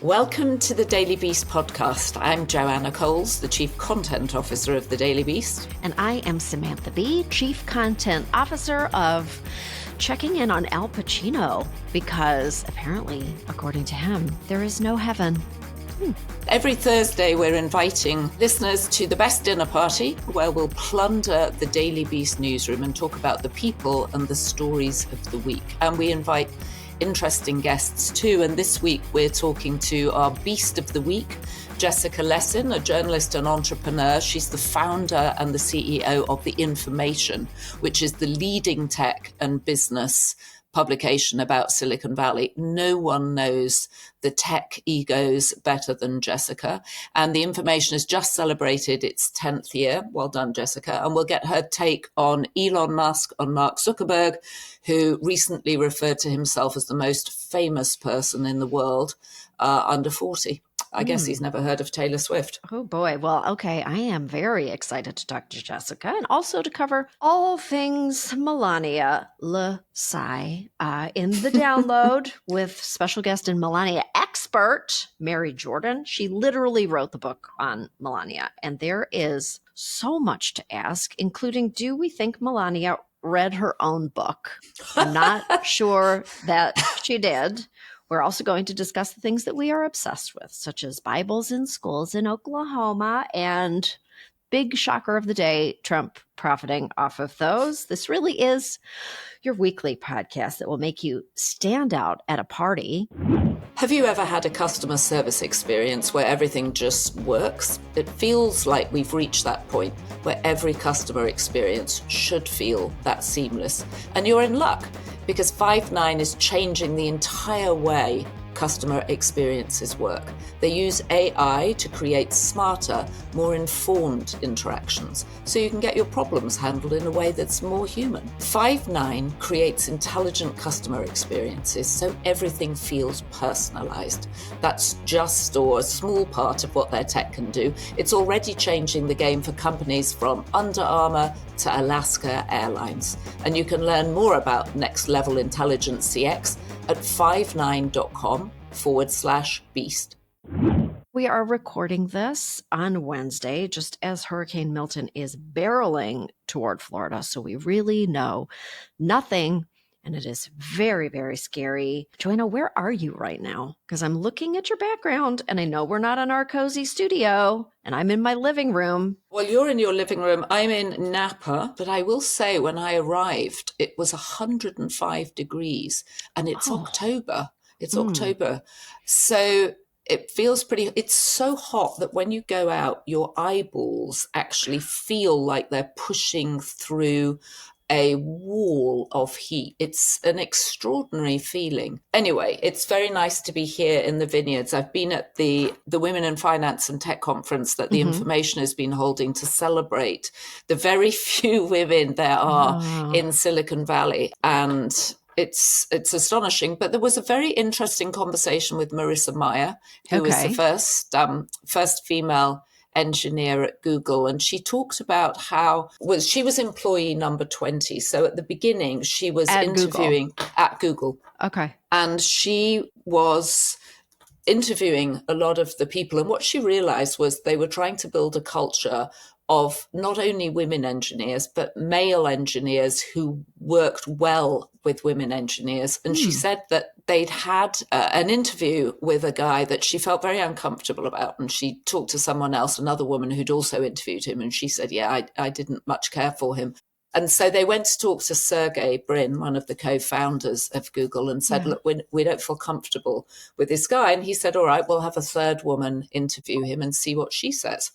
Welcome to the Daily Beast podcast. I'm Joanna Coles, the Chief Content Officer of the Daily Beast. And I am Samantha B., Chief Content Officer of checking in on Al Pacino, because apparently, according to him, there is no heaven. Every Thursday, we're inviting listeners to the best dinner party, where we'll plunder the Daily Beast newsroom and talk about the people and the stories of the week. And we invite interesting guests too. And this week, we're talking to our Beast of the Week, Jessica Lessin, a journalist and entrepreneur. She's the founder and the CEO of The Information, which is the leading tech and business publication about Silicon Valley. No one knows the tech egos better than Jessica. And The Information has just celebrated its 10th year. Well done, Jessica. And we'll get her take on Elon Musk, on Mark Zuckerberg, who recently referred to himself as the most famous person in the world under 40. I guess he's never heard of Taylor Swift. Oh boy. Well, okay. I am very excited to talk to Jessica and also to cover all things Melania Trump in the download with special guest and Melania expert, Mary Jordan. She literally wrote the book on Melania, and there is so much to ask, including, do we think Melania read her own book? I'm not sure that she did. We're also going to discuss the things that we are obsessed with, such as Bibles in schools in Oklahoma, and big shocker of the day, Trump profiting off of those. This really is your weekly podcast that will make you stand out at a party. Have you ever had a customer service experience where everything just works? It feels like we've reached that point where every customer experience should feel that seamless. And you're in luck, because Five9 is changing the entire way customer experiences work. They use AI to create smarter, more informed interactions, so you can get your problems handled in a way that's more human. Five9 creates intelligent customer experiences so everything feels personalized. That's just a small part of what their tech can do. It's already changing the game for companies from Under Armour to Alaska Airlines. And you can learn more about next level intelligent CX at five9.com/beast. We are recording this on Wednesday, just as Hurricane Milton is barreling toward Florida. So we really know nothing, and it is very, very scary. Joanna, where are you right now? Because I'm looking at your background, and I know we're not in our cozy studio, and I'm in my living room. Well, you're in your living room. I'm in Napa, but I will say when I arrived, it was 105 degrees, and it's October. It's October. So it feels it's so hot that when you go out, your eyeballs actually feel like they're pushing through a wall of heat. It's an extraordinary feeling. Anyway, it's very nice to be here in the vineyards. I've been at the Women in Finance and Tech conference that The Information has been holding to celebrate the very few women there are in Silicon Valley. And it's astonishing. But there was a very interesting conversation with Marissa Mayer, who was the first female engineer at Google. And she talked about how she was employee number 20. So at the beginning, she was interviewing at Google. Okay. And she was interviewing a lot of the people. And what she realized was they were trying to build a culture of not only women engineers, but male engineers who worked well with women engineers. And she said that they'd had an interview with a guy that she felt very uncomfortable about. And she talked to someone else, another woman who'd also interviewed him. And she said, yeah, I didn't much care for him. And so they went to talk to Sergey Brin, one of the co-founders of Google, and said, look, we don't feel comfortable with this guy. And he said, all right, we'll have a third woman interview him and see what she says.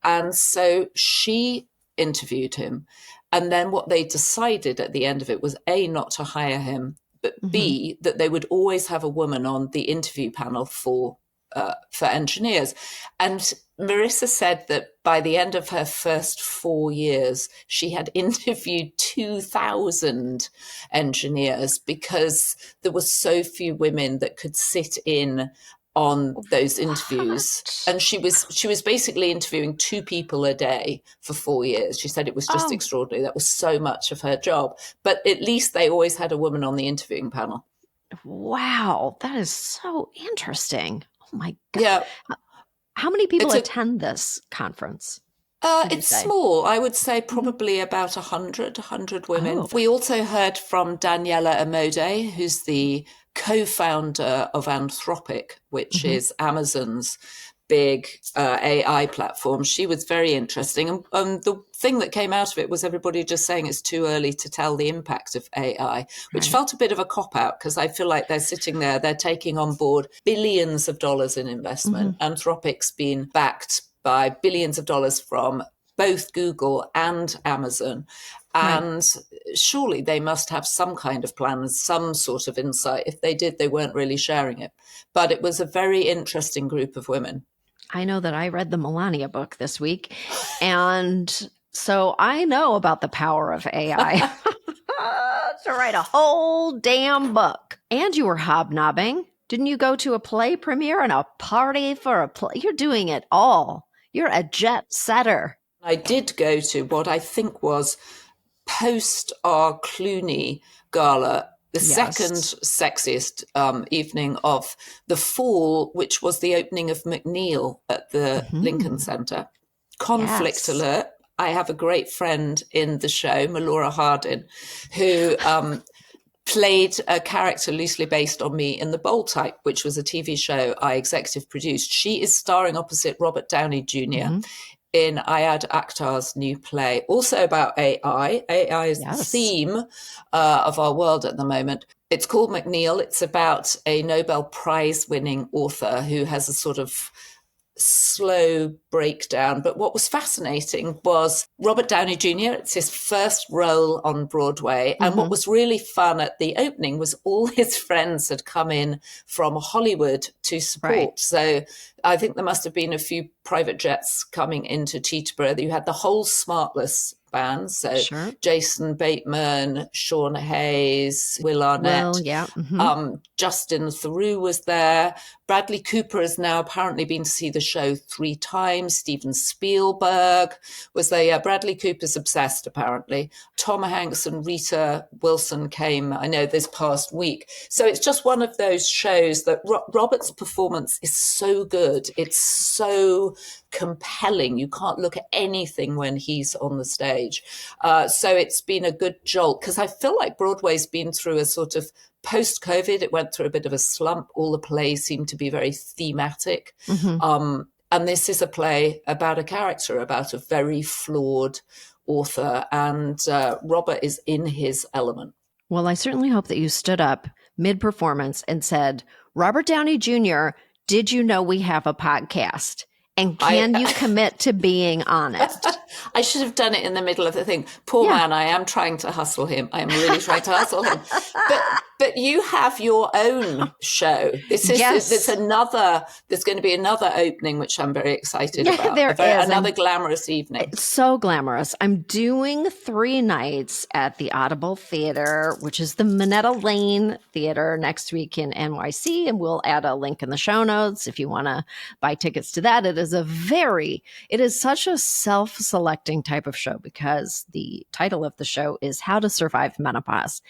And so she interviewed him. And then what they decided at the end of it was A, not to hire him, but B, that they would always have a woman on the interview panel for engineers. And Marissa said that by the end of her first 4 years, she had interviewed 2,000 engineers because there were so few women that could sit in on those interviews. And she was basically interviewing 2 people a day for 4 years. She said it was just extraordinary. That was so much of her job. But at least they always had a woman on the interviewing panel. Wow, that is so interesting. my God. Yeah. How many people attend this conference? It's small. I would say probably about 100 women. Oh. We also heard from Daniela Amode, who's the co-founder of Anthropic, which is Amazon's big AI platform. She was very interesting. And the thing that came out of it was everybody just saying it's too early to tell the impact of AI, which felt a bit of a cop-out, because I feel like they're sitting there, they're taking on board billions of dollars in investment. Anthropic's been backed by billions of dollars from both Google and Amazon. And surely they must have some kind of plan, some sort of insight. If they did, they weren't really sharing it. But it was a very interesting group of women. I know that I read the Melania book this week, and so I know about the power of AI to write a whole damn book. And you were hobnobbing. Didn't you go to a play premiere and a party for a play? You're doing it all. You're a jet setter. I did go to what I think was post our Clooney gala, the second sexiest evening of the fall, which was the opening of McNeal at the Lincoln Center. Conflict alert. I have a great friend in the show, Melora Hardin, who played a character loosely based on me in The Bold Type, which was a TV show I executive produced. She is starring opposite Robert Downey Jr. in Ayad Akhtar's new play, also about AI. AI is the theme of our world at the moment. It's called McNeal. It's about a Nobel Prize-winning author who has a sort of slow breakdown. But what was fascinating was Robert Downey Jr. It's his first role on Broadway. And what was really fun at the opening was all his friends had come in from Hollywood to support. So I think there must have been a few private jets coming into Teterboro. You had the whole Smartless band. So Jason Bateman, Sean Hayes, Will Arnett, Justin Theroux was there. Bradley Cooper has now apparently been to see the show 3 times. Steven Spielberg was there. Yeah, Bradley Cooper's obsessed, apparently. Tom Hanks and Rita Wilson came, I know, this past week. So it's just one of those shows that Robert's performance is so good. It's so compelling. You can't look at anything when he's on the stage. So it's been a good jolt, because I feel like Broadway's been through a sort of post-COVID, it went through a bit of a slump. All the plays seem to be very thematic. And this is a play about a character, about a very flawed author. And Robert is in his element. Well, I certainly hope that you stood up mid-performance and said, Robert Downey Jr., did you know we have a podcast? And can you commit to being on it? I should have done it in the middle of the thing. Poor man, I am trying to hustle him. I am really trying to hustle him. But you have your own show. This is there's going to be another opening, which I'm very excited about. There is. Another glamorous evening. It's so glamorous. I'm doing 3 nights at the Audible Theater, which is the Minetta Lane Theater next week in NYC. And we'll add a link in the show notes if you want to buy tickets to that. It is such a self-selecting type of show, because the title of the show is How to Survive Menopause.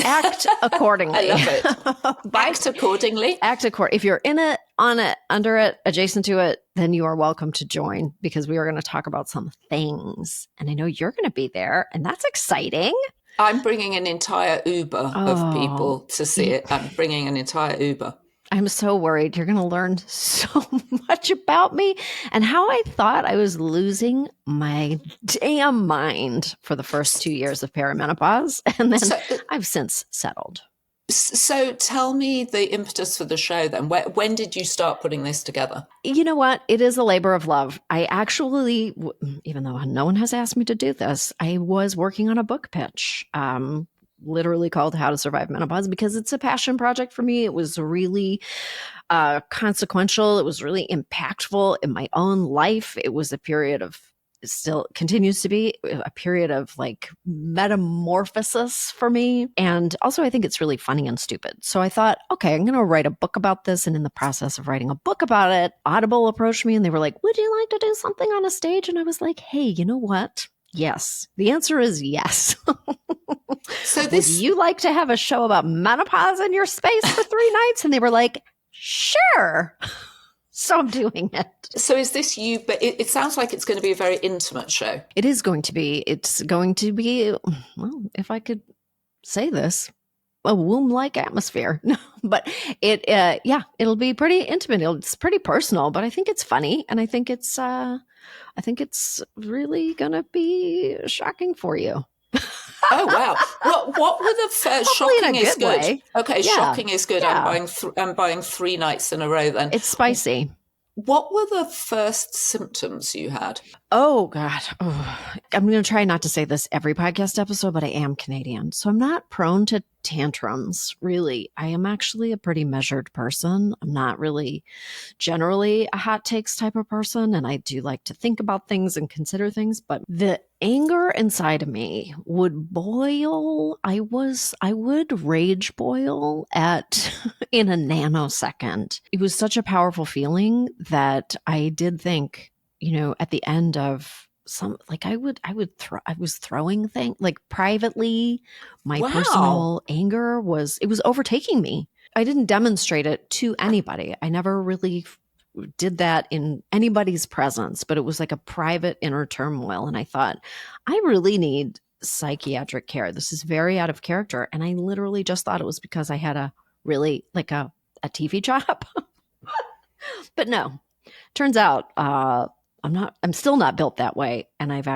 Act accordingly. I love it. Act accordingly. If you're in it, on it, under it, adjacent to it, then you are welcome to join, because we are going to talk about some things. And I know you're going to be there, and that's exciting. I'm bringing an entire Uber of people to see it. I'm bringing an entire Uber. I'm so worried. You're going to learn so much about me and how I thought I was losing my damn mind for the first 2 years of perimenopause. And then I've since settled. So tell me the impetus for the show then. When did you start putting this together? You know what? It is a labor of love. I actually, even though no one has asked me to do this, I was working on a book pitch. Literally called How to Survive Menopause, because it's a passion project for me. It was really consequential. It was really impactful in my own life. It was a period of, still continues to be a period of like metamorphosis for me. And also I think it's really funny and stupid. So I thought, okay, I'm going to write a book about this. And in the process of writing a book about it, Audible approached me and they were like, would you like to do something on a stage? And I was like, hey, you know what? Yes. The answer is yes. So would you like to have a show about menopause in your space for 3 nights? And they were like, Sure. So I'm doing it. So is this you? But it sounds like it's going to be a very intimate show. It is going to be. It's going to be, well, if I could say this, a womb-like atmosphere. But it'll be pretty intimate. It's pretty personal, but I think it's funny, and I think it's really gonna be shocking for you. Oh wow! What were the first? Shocking is good. Way. Okay, yeah. shocking is good. Yeah. I'm buying 3 nights in a row. Then it's spicy. What were the first symptoms you had? Oh, God. Oh, I'm going to try not to say this every podcast episode, but I am Canadian. So I'm not prone to tantrums, really. I am actually a pretty measured person. I'm not really generally a hot takes type of person. And I do like to think about things and consider things. But the anger inside of me would boil. I would rage boil in a nanosecond. It was such a powerful feeling that I did think, at the end of I was throwing things like privately. My personal anger was overtaking me. I didn't demonstrate it to anybody. I never really did that in anybody's presence, but it was like a private inner turmoil. And I thought, I really need psychiatric care. This is very out of character. And I literally just thought it was because I had a really like a TV job. But no, turns out, I'm still not built that way. And I've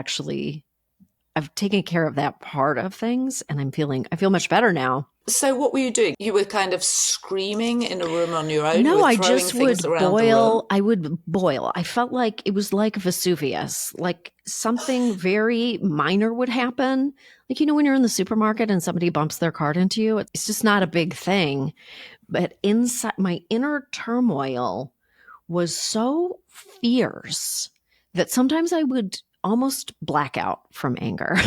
taken care of that part of things, and I feel much better now. So what were you doing? You were kind of screaming in a room on your own? No, I just would boil. I would boil. I felt like it was like Vesuvius, like something very minor would happen. Like, when you're in the supermarket and somebody bumps their cart into you, it's just not a big thing. But inside, my inner turmoil was so fierce that sometimes I would almost black out from anger.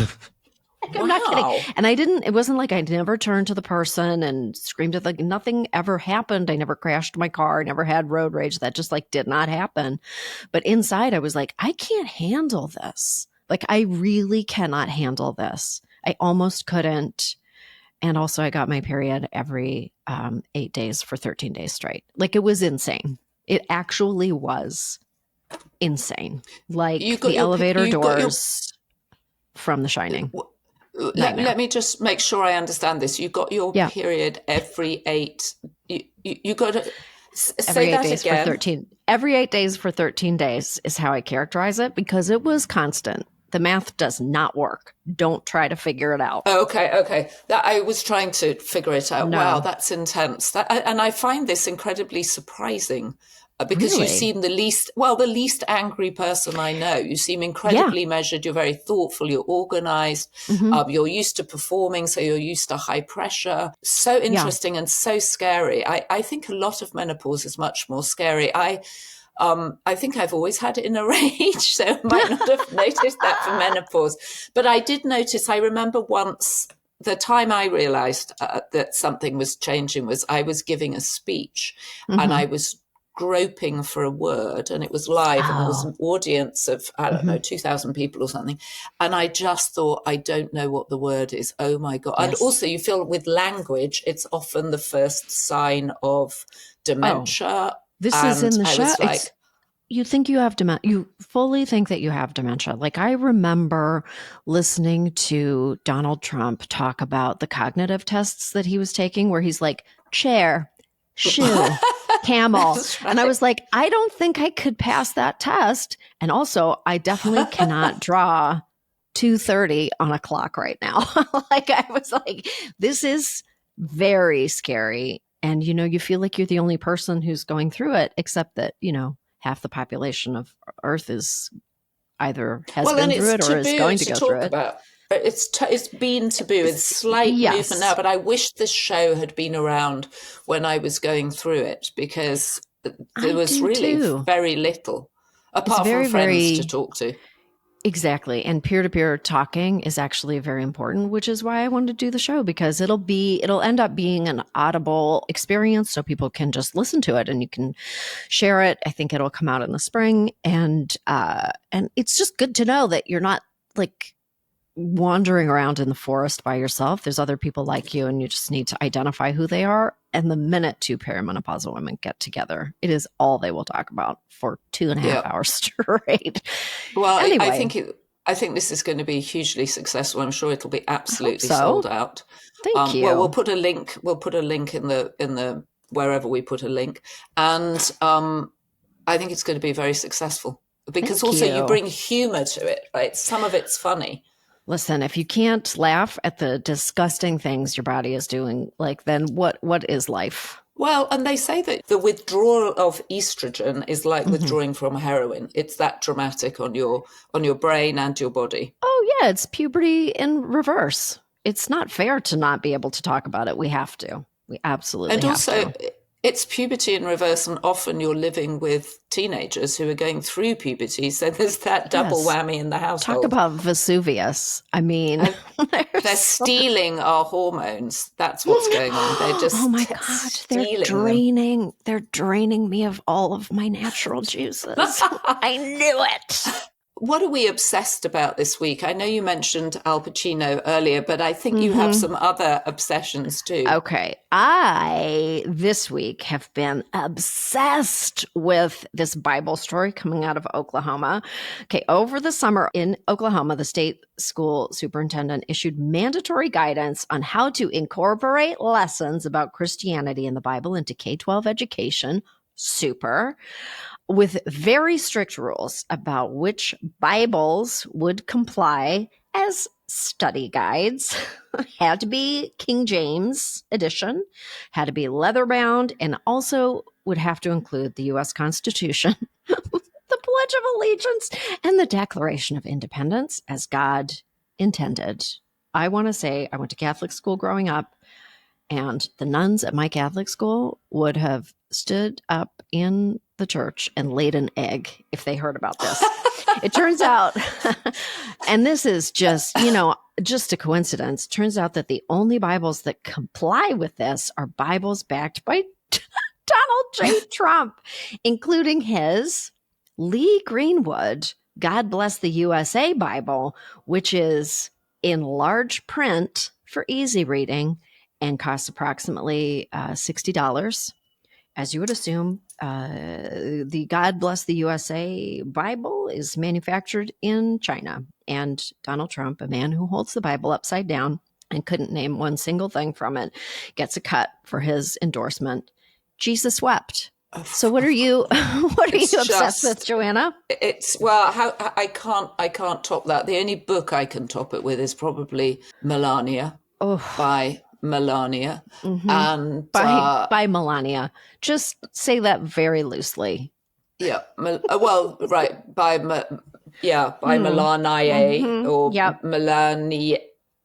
I'm not kidding. And it wasn't like I never turned to the person and screamed at nothing ever happened. I never crashed my car. I never had road rage. That just did not happen. But inside I was like, I can't handle this. Like, I really cannot handle this. I almost couldn't. And also I got my period every 8 days for 13 days straight. Like, it was insane. It actually was insane. Like the elevator doors from The Shining. Let me just make sure I understand this. You got your period every 8. You got to say that again. For 13. Every 8 days for 13 days is how I characterize it, because it was constant. The math does not work. Don't try to figure it out. Okay. I was trying to figure it out. No. Wow, that's intense. And I find this incredibly surprising. Because really? You seem the least angry person I know. You seem incredibly measured. You're very thoughtful. You're organized. Mm-hmm. You're used to performing, so you're used to high pressure. So interesting and so scary. I think a lot of menopause is much more scary. I think I've always had it in a rage, so I might not have noticed that for menopause. But I did notice, I remember once, the time I realized that something was changing was I was giving a speech, and I was groping for a word, and it was live, and there was an audience of, I don't know, 2,000 people or something. And I just thought, I don't know what the word is. Oh my God. Yes. And also you feel with language, it's often the first sign of dementia. This is in the show. You think you have dementia. You fully think that you have dementia. Like, I remember listening to Donald Trump talk about the cognitive tests that he was taking, where he's like, chair, shoe, camel. Right. And I was like, I don't think I could pass that test. And also, I definitely cannot draw 2:30 on a clock right now. Like, I was like, this is very scary. And, you feel like you're the only person who's going through it, except that, half the population of Earth is either has been through it or is going to go through it. It's been taboo. It's slight movement now, but I wish this show had been around when I was going through it, because there was really very little apart from friends to talk to. Exactly. And peer-to-peer talking is actually very important, which is why I wanted to do the show, because it'll end up being an audible experience, so people can just listen to it and you can share it. I think it'll come out in the spring. And it's just good to know that you're not like wandering around in the forest by yourself. There's other people like you, and you just need to identify who they are. And the minute two perimenopausal women get together, it is all they will talk about for 2.5 Yeah. hours straight. Well, Anyway, I think this is going to be hugely successful. I'm sure it'll be absolutely so. sold out. Thank you. Well, we'll put a link in the wherever we put a link, and I think it's going to be very successful because Thank also you. you bring humor to it, right? Some of it's funny. Listen, if you can't laugh at the disgusting things your body is doing, like, then what is life? Well, and they say that the withdrawal of estrogen is like withdrawing from heroin. It's that dramatic on your brain and your body. Oh yeah, it's puberty in reverse. It's not fair to not be able to talk about it. We have to. We absolutely And have also, to. it's puberty in reverse, and often you're living with teenagers who are going through puberty. So there's that double whammy in the household. Talk about Vesuvius. I mean, they're stealing our hormones. That's what's going on. They're just oh my God, they're draining me of all of my natural juices. I knew it. What are we obsessed about this week? I know you mentioned Al Pacino earlier, but I think you have some other obsessions too. Okay. I, this week, have been obsessed with this Bible story coming out of Oklahoma. Okay. Over the summer in Oklahoma, the state school superintendent issued mandatory guidance on how to incorporate lessons about Christianity in the Bible into K-12 education. Super. With very strict rules about which Bibles would comply as study guides. Had to be King James edition, had to be leather bound, and also would have to include the U.S. Constitution, the Pledge of Allegiance, and the Declaration of Independence as God intended. I want to say I went to Catholic school growing up, and the nuns at my Catholic school would have stood up in the church and laid an egg if they heard about this. It turns out, and this is just, just a coincidence, turns out that the only Bibles that comply with this are Bibles backed by Donald J. Trump, including his Lee Greenwood, God Bless the USA Bible, which is in large print for easy reading and costs approximately $60. As you would assume, the God Bless the USA Bible is manufactured in China. And Donald Trump, a man who holds the Bible upside down and couldn't name one single thing from it, gets a cut for his endorsement. Jesus wept. So what are you obsessed with, Joanna? I can't top that. The only book I can top it with is probably Melania by Melania. And by Melania. Just say that very loosely. Yeah. Well, right. By Melania or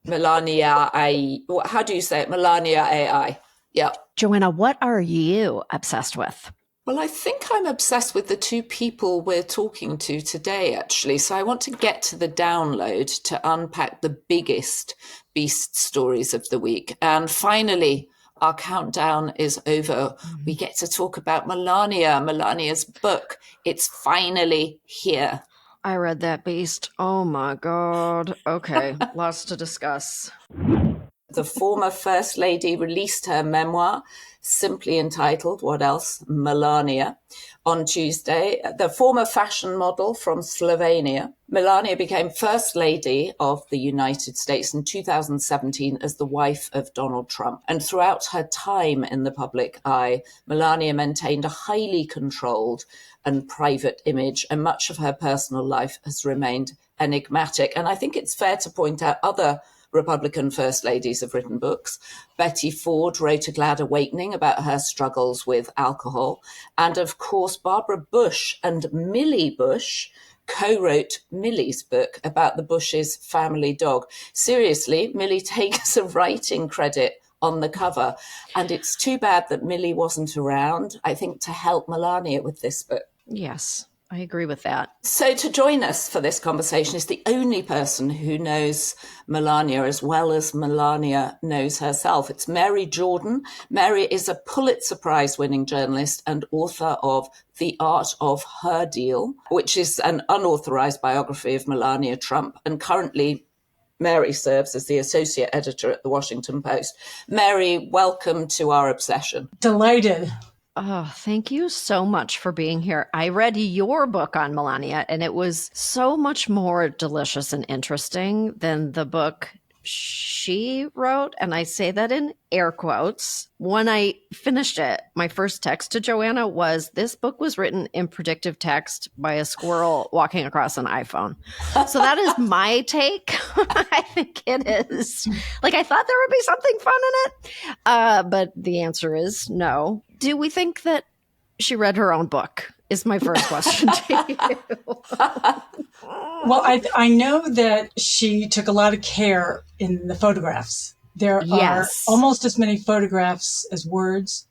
Melania A. How do you say it? Melania AI. Yeah. Joanna, what are you obsessed with? Well, I think I'm obsessed with the two people we're talking to today, actually. So I want to get to the download to unpack the biggest beast stories of the week. And finally, our countdown is over. We get to talk about Melania's book. It's finally here. I read that beast. Oh my God. Okay, lots to discuss. The former First Lady released her memoir, simply entitled, what else? Melania, on Tuesday. The former fashion model from Slovenia, Melania became First Lady of the United States in 2017 as the wife of Donald Trump. And throughout her time in the public eye, Melania maintained a highly controlled and private image, and much of her personal life has remained enigmatic. And I think it's fair to point out other Republican First Ladies have written books. Betty Ford wrote A Glad Awakening about her struggles with alcohol. And of course, Barbara Bush and Millie Bush co-wrote Millie's book about the Bush's family dog. Seriously, Millie takes a writing credit on the cover. And it's too bad that Millie wasn't around, I think, to help Melania with this book. Yes, I agree with that. So to join us for this conversation is the only person who knows Melania as well as Melania knows herself. It's Mary Jordan. Mary is a Pulitzer Prize winning journalist and author of The Art of Her Deal, which is an unauthorized biography of Melania Trump, and currently Mary serves as the associate editor at the Washington Post. Mary, welcome to our obsession. Delighted. Oh, thank you so much for being here. I read your book on Melania, and it was so much more delicious and interesting than the book she wrote. And I say that in air quotes. When I finished it, my first text to Joanna was, this book was written in predictive text by a squirrel walking across an iPhone. So that is my take. I think it is. Like, I thought there would be something fun in it. But the answer is no. Do we think that she read her own book? Is my first question to you. Well, I know that she took a lot of care in the photographs. There are almost as many photographs as words.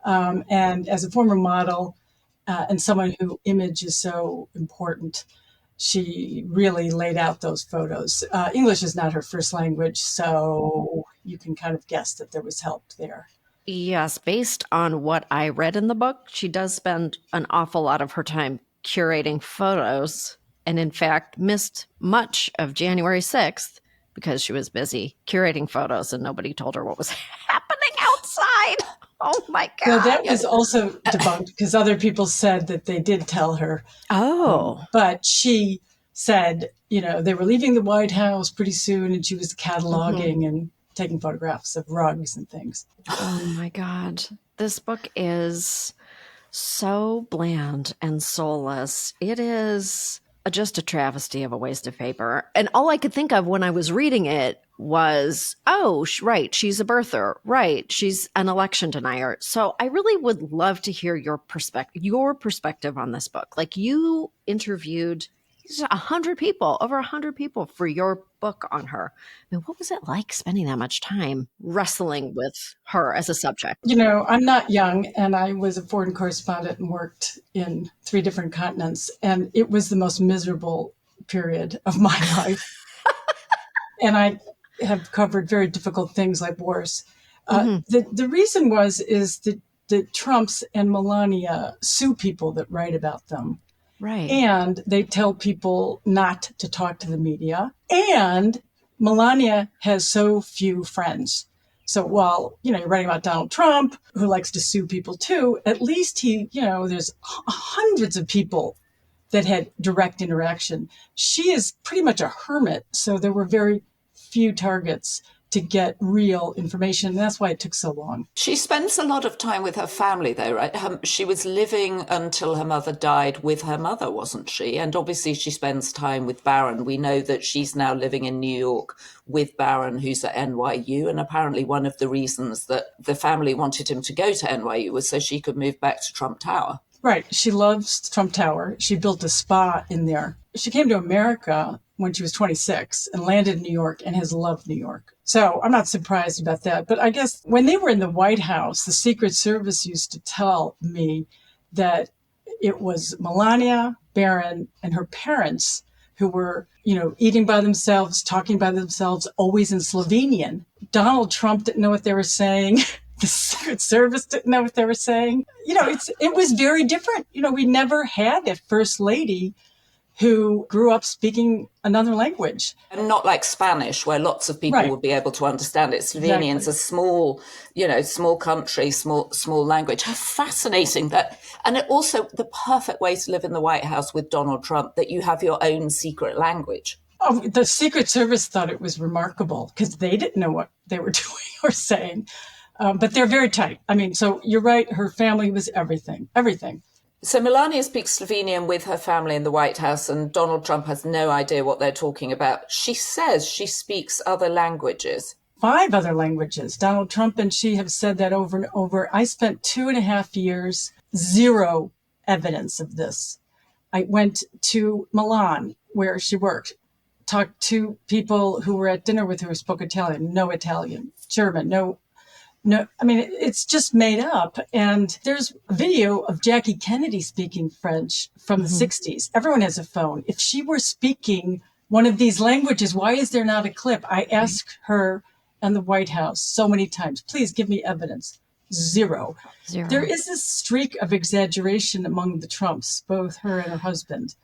And as a former model and someone who image is so important, she really laid out those photos. English is not her first language, so you can kind of guess that there was help there. Yes, based on what I read in the book, she does spend an awful lot of her time curating photos, and in fact missed much of January 6th because she was busy curating photos and nobody told her what was happening outside. Oh my God. Well, that was also debunked because other people said that they did tell her. Oh. But she said, they were leaving the White House pretty soon and she was cataloging and taking photographs of rugs and things. Oh my God. This book is so bland and soulless. It is just a travesty of a waste of paper. And all I could think of when I was reading it was, oh, right, she's a birther. Right, she's an election denier. So I really would love to hear your perspective on this book. Like, you interviewed 100 people, over 100 people for your book on her. I mean, what was it like spending that much time wrestling with her as a subject? I'm not young, and I was a foreign correspondent and worked in 3 different continents, and it was the most miserable period of my life. And I have covered very difficult things like wars. The reason is that the Trumps and Melania sue people that write about them. Right. And they tell people not to talk to the media. And Melania has so few friends. So while, you're writing about Donald Trump, who likes to sue people too, at least there's hundreds of people that had direct interaction. She is pretty much a hermit. So there were very few targets to get real information. And that's why it took so long. She spends a lot of time with her family, though, right? She was living until her mother died with her mother, wasn't she? And obviously she spends time with Barron. We know that she's now living in New York with Barron, who's at NYU. And apparently one of the reasons that the family wanted him to go to NYU was so she could move back to Trump Tower. Right. She loves Trump Tower. She built a spa in there. She came to America when she was 26 and landed in New York and has loved New York. So I'm not surprised about that. But I guess when they were in the White House, the Secret Service used to tell me that it was Melania, Barron, and her parents who were, eating by themselves, talking by themselves, always in Slovenian. Donald Trump didn't know what they were saying. The Secret Service didn't know what they were saying. It was very different. We never had a first lady who grew up speaking another language. And not like Spanish, where lots of people would be able to understand it. Slovenian's a small, small country, small language. How fascinating that. And it also the perfect way to live in the White House with Donald Trump, that you have your own secret language. Oh, the Secret Service thought it was remarkable because they didn't know what they were doing or saying. But they're very tight. I mean, so you're right. Her family was everything. So Melania speaks Slovenian with her family in the White House, and Donald Trump has no idea what they're talking about. She says she speaks other languages. 5 other languages. Donald Trump and she have said that over and over. I spent 2.5 years, 0 evidence of this. I went to Milan, where she worked, talked to people who were at dinner with her who spoke Italian, no Italian, German, no, I mean, it's just made up. And there's a video of Jackie Kennedy speaking French from the 60s. Everyone has a phone. If she were speaking one of these languages, why is there not a clip? I asked her and the White House so many times, please give me evidence. Zero. There is this streak of exaggeration among the Trumps, both her and her husband.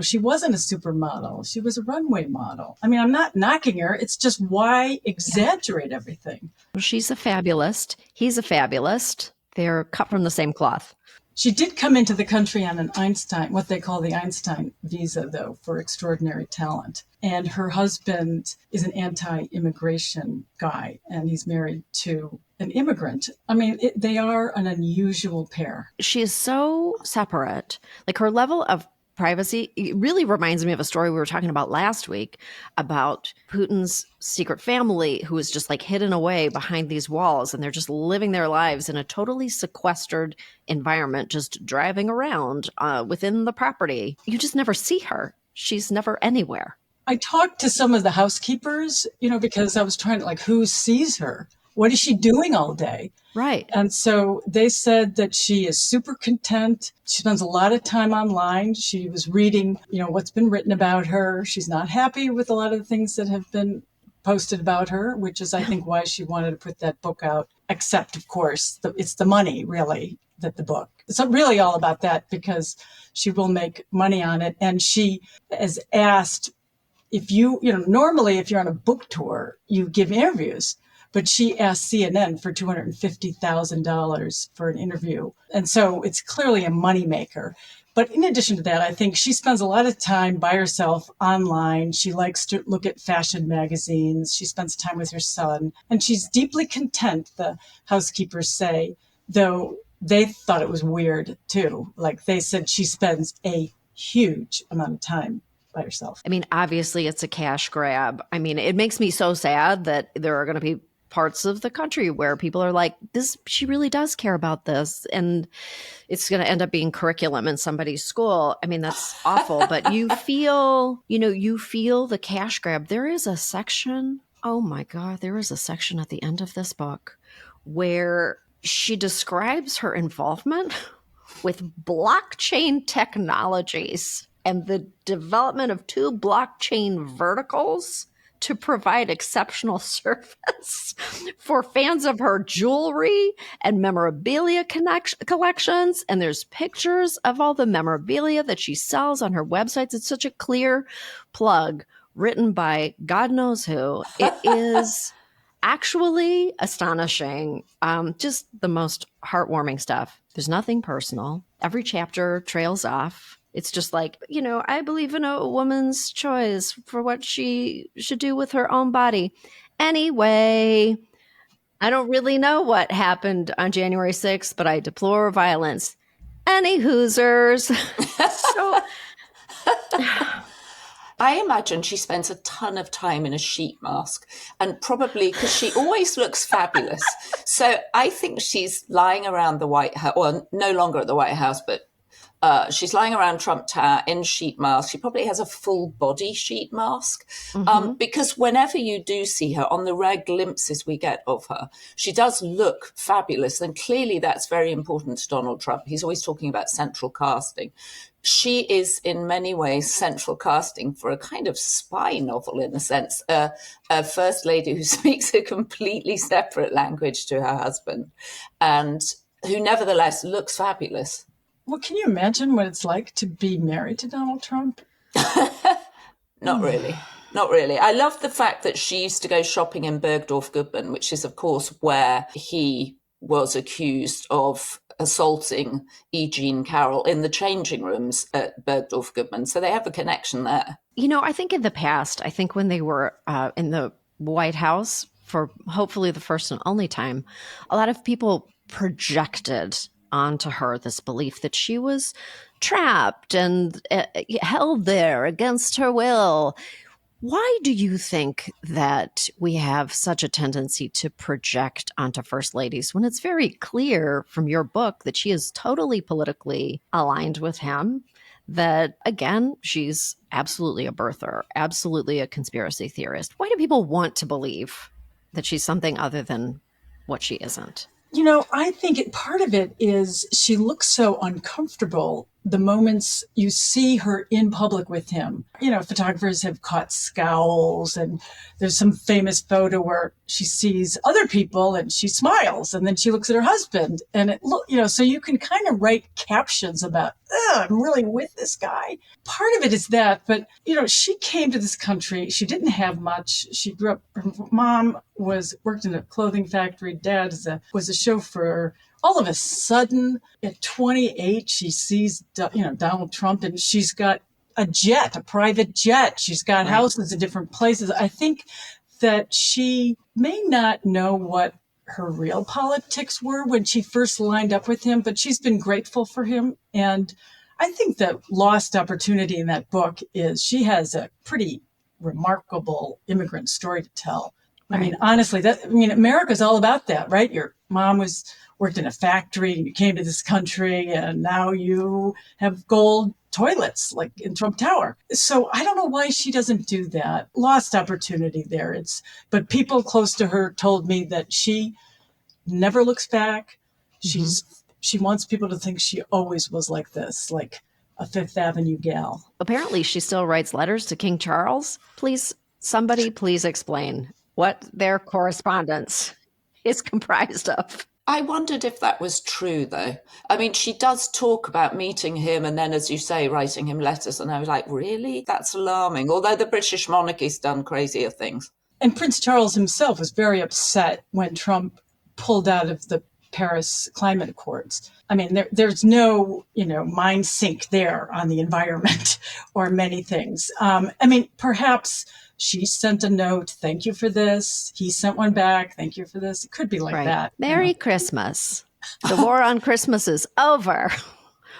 she wasn't a supermodel. She was a runway model. I mean, I'm not knocking her. It's just why exaggerate everything? She's a fabulist. He's a fabulist. They're cut from the same cloth. She did come into the country on an Einstein, what they call the Einstein visa, though, for extraordinary talent. And her husband is an anti-immigration guy, and he's married to an immigrant. I mean, they are an unusual pair. She is so separate. Like her level of privacy, it really reminds me of a story we were talking about last week about Putin's secret family who is just like hidden away behind these walls, and they're just living their lives in a totally sequestered environment, just driving around within the property. You just never see her. She's never anywhere. I talked to some of the housekeepers, because I was trying to, who sees her? What is she doing all day? Right. And so they said that she is super content. She spends a lot of time online. She was reading, what's been written about her. She's not happy with a lot of the things that have been posted about her, which is, I think, why she wanted to put that book out. Except, of course, it's the money, really, that the book. It's really all about that because she will make money on it. And she has asked if normally if you're on a book tour, you give interviews. But she asked CNN for $250,000 for an interview. And so it's clearly a moneymaker. But in addition to that, I think she spends a lot of time by herself online. She likes to look at fashion magazines. She spends time with her son. And she's deeply content, the housekeepers say, though they thought it was weird, too. Like they said she spends a huge amount of time by herself. I mean, obviously, it's a cash grab. I mean, it makes me so sad that there are going to be parts of the country where people are like, she really does care about this. And it's going to end up being curriculum in somebody's school. I mean, that's awful. But you feel the cash grab. There is a section. Oh my God. There is a section at the end of this book where she describes her involvement with blockchain technologies and the development of 2 blockchain verticals to provide exceptional service for fans of her jewelry and memorabilia collections. And there's pictures of all the memorabilia that she sells on her websites. It's such a clear plug written by God knows who. It is actually astonishing. Just the most heartwarming stuff. There's nothing personal. Every chapter trails off. It's just like, I believe in a woman's choice for what she should do with her own body. Anyway, I don't really know what happened on January 6th, but I deplore violence. Any Hoosers. So I imagine she spends a ton of time in a sheet mask, and probably because she always looks fabulous. So I think she's lying around the White House, well, no longer at the White House, but she's lying around Trump Tower in sheet mask. She probably has a full body sheet mask because whenever you do see her on the rare glimpses we get of her, she does look fabulous. And clearly that's very important to Donald Trump. He's always talking about central casting. She is in many ways central casting for a kind of spy novel in a sense, a first lady who speaks a completely separate language to her husband and who nevertheless looks fabulous. Well, can you imagine what it's like to be married to Donald Trump? Not really. Not really. I love the fact that she used to go shopping in Bergdorf Goodman, which is, of course, where he was accused of assaulting E. Jean Carroll in the changing rooms at Bergdorf Goodman. So they have a connection there. I think in the past, when they were in the White House for hopefully the first and only time, a lot of people projected onto her this belief that she was trapped and held there against her will. Why do you think that we have such a tendency to project onto first ladies when it's very clear from your book that she is totally politically aligned with him? That, again, she's absolutely a birther, absolutely a conspiracy theorist. Why do people want to believe that she's something other than what she isn't? I think part of it is she looks so uncomfortable the moments you see her in public with him. Photographers have caught scowls, and there's some famous photo where she sees other people and she smiles, and then she looks at her husband, and so you can kind of write captions about, I'm really with this guy. Part of it is that, but she came to this country. She didn't have much. She grew up, her mom worked in a clothing factory. Dad was a chauffeur. All of a sudden, at 28, she sees, Donald Trump, and she's got a private jet. She's got houses in different places. I think that she may not know what her real politics were when she first lined up with him, but she's been grateful for him. And I think the lost opportunity in that book is she has a pretty remarkable immigrant story to tell. Right. I mean, honestly, America's all about that, right? Your mom worked in a factory, and you came to this country, and now you have gold toilets like in Trump Tower. So I don't know why she doesn't do that. Lost opportunity there. But people close to her told me that she never looks back. She wants people to think she always was like this, like a Fifth Avenue gal. Apparently, she still writes letters to King Charles. Somebody please explain what their correspondence is comprised of. I wondered if that was true, though. I mean, she does talk about meeting him and then, as you say, writing him letters. And I was like, really? That's alarming. Although the British monarchy's done crazier things. And Prince Charles himself was very upset when Trump pulled out of the Paris Climate Accords. I mean, there's no, mind sink there on the environment or many things. Perhaps she sent a note, thank you for this. He sent one back, thank you for this. It could be like that. Merry Christmas. The war on Christmas is over.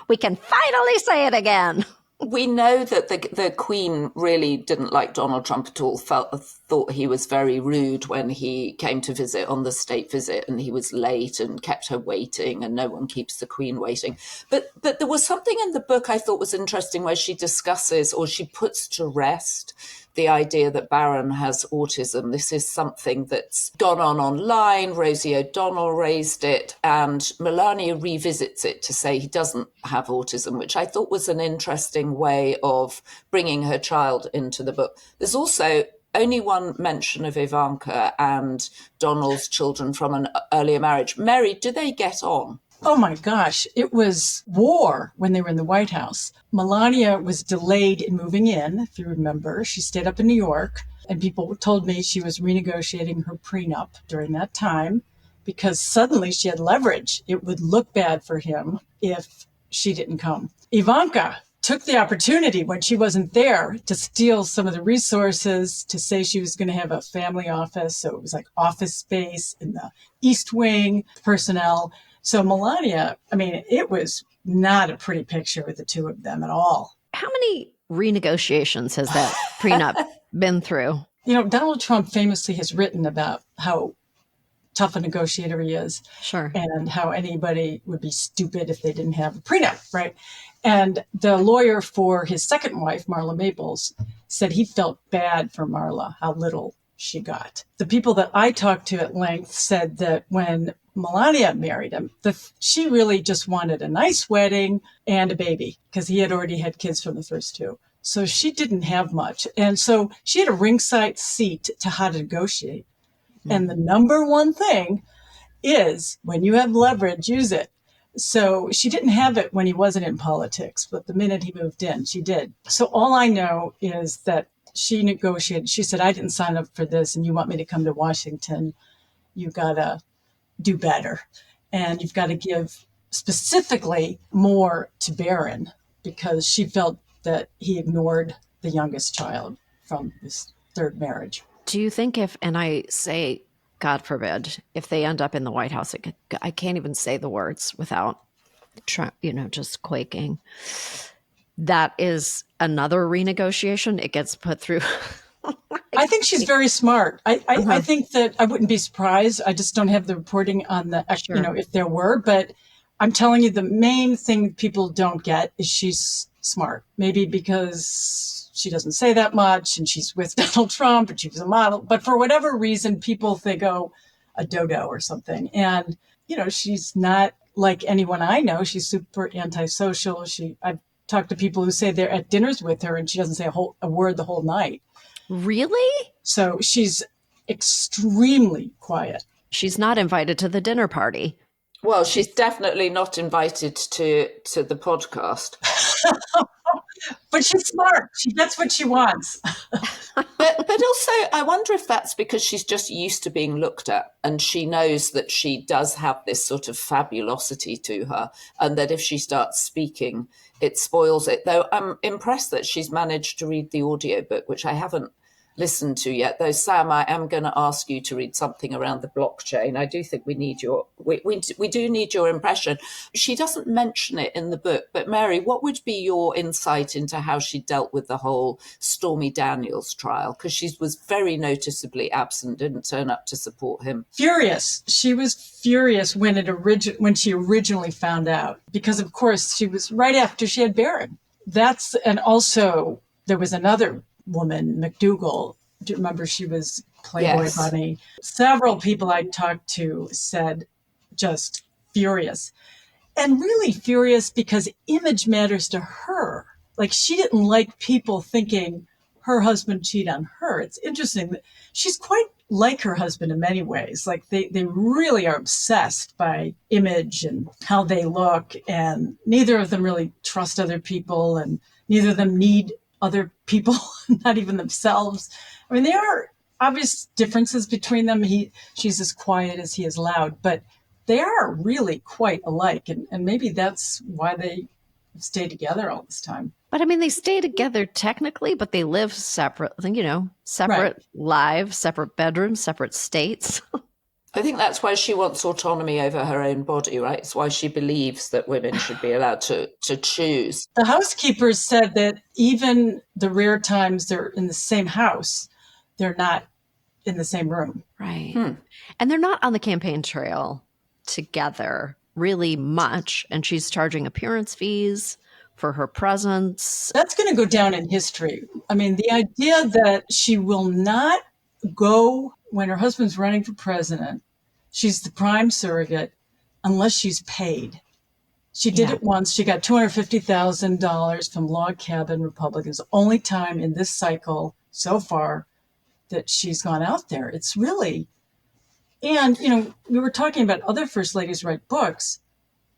We can finally say it again. We know that the Queen really didn't like Donald Trump at all, thought he was very rude when he came to visit on the state visit, and he was late and kept her waiting, and no one keeps the Queen waiting. But there was something in the book I thought was interesting where she discusses, or she puts to rest, the idea that Barron has autism. This is something that's gone on online. Rosie O'Donnell raised it, and Melania revisits it to say he doesn't have autism, which I thought was an interesting way of bringing her child into the book. There's also only one mention of Ivanka and Donald's children from an earlier marriage. Mary, do they get on? Oh my gosh, it was war when they were in the White House. Melania was delayed in moving in, if you remember. She stayed up in New York, and people told me she was renegotiating her prenup during that time because suddenly she had leverage. It would look bad for him if she didn't come. Ivanka took the opportunity when she wasn't there to steal some of the resources, to say she was going to have a family office. So it was like office space in the East Wing, personnel. So Melania, it was not a pretty picture with the two of them at all. How many renegotiations has that prenup been through? Donald Trump famously has written about how tough a negotiator he is. Sure. And how anybody would be stupid if they didn't have a prenup, right? And the lawyer for his second wife, Marla Maples, said he felt bad for Marla, how little she got. The people that I talked to at length said that when Melania married him, she really just wanted a nice wedding and a baby because he had already had kids from the first two. So she didn't have much. And so she had a ringside seat to how to negotiate. Mm-hmm. And the number one thing is when you have leverage, use it. So she didn't have it when he wasn't in politics, but the minute he moved in, she did. So all I know is that she negotiated. She said, I didn't sign up for this, and you want me to come to Washington. You got to do better. And you've got to give specifically more to Barron because she felt that he ignored the youngest child from this third marriage. Do you think and I say, God forbid, if they end up in the White House, I can't even say the words without, just quaking. That is another renegotiation. It gets put through. I think she's very smart. I think that I wouldn't be surprised. I just don't have the reporting on the, if there were. But I'm telling you, the main thing people don't get is she's smart. Maybe because she doesn't say that much and she's with Donald Trump and she was a model. But for whatever reason, people think, a dodo or something. And, she's not like anyone I know. She's super antisocial. I've talked to people who say they're at dinners with her and she doesn't say a word the whole night. Really? So she's extremely quiet. She's not invited to the dinner party. Well, she's definitely not invited to the podcast. But she's smart. She gets what she wants. But also, I wonder if that's because she's just used to being looked at, and she knows that she does have this sort of fabulosity to her, and that if she starts speaking, it spoils it. Though I'm impressed that she's managed to read the audiobook, which I haven't listened to yet. Though, Sam, I am going to ask you to read something around the blockchain. I do think we do need your impression. She doesn't mention it in the book, but Mary, what would be your insight into how she dealt with the whole Stormy Daniels trial? Because she was very noticeably absent, didn't turn up to support him. Furious. She was furious when she originally found out, because of course she was right after she had Barron. And also there was another woman, McDougal. Do you remember she was Playboy Yes. Bunny? Several people I talked to said just furious. And really furious because image matters to her. Like, she didn't like people thinking her husband cheated on her. It's interesting that she's quite like her husband in many ways. Like, they really are obsessed by image and how they look. And neither of them really trust other people, and neither of them need other people, not even themselves. I mean, there are obvious differences between them. She's as quiet as he is loud, but they are really quite alike. And maybe that's why they stay together all this time. But I mean, they stay together technically, but they live separate, separate Right. lives, separate bedrooms, separate states. I think that's why she wants autonomy over her own body, right? It's why she believes that women should be allowed to choose. The housekeepers said that even the rare times they're in the same house, they're not in the same room. Right. And they're not on the campaign trail together really much. And she's charging appearance fees for her presence. That's going to go down in history. I mean, the idea that she will not go when her husband's running for president, she's the prime surrogate, unless she's paid. She did it once. She got $250,000 from Log Cabin Republicans. Only time in this cycle so far that she's gone out there. It's really, and, we were talking about other first ladies write books,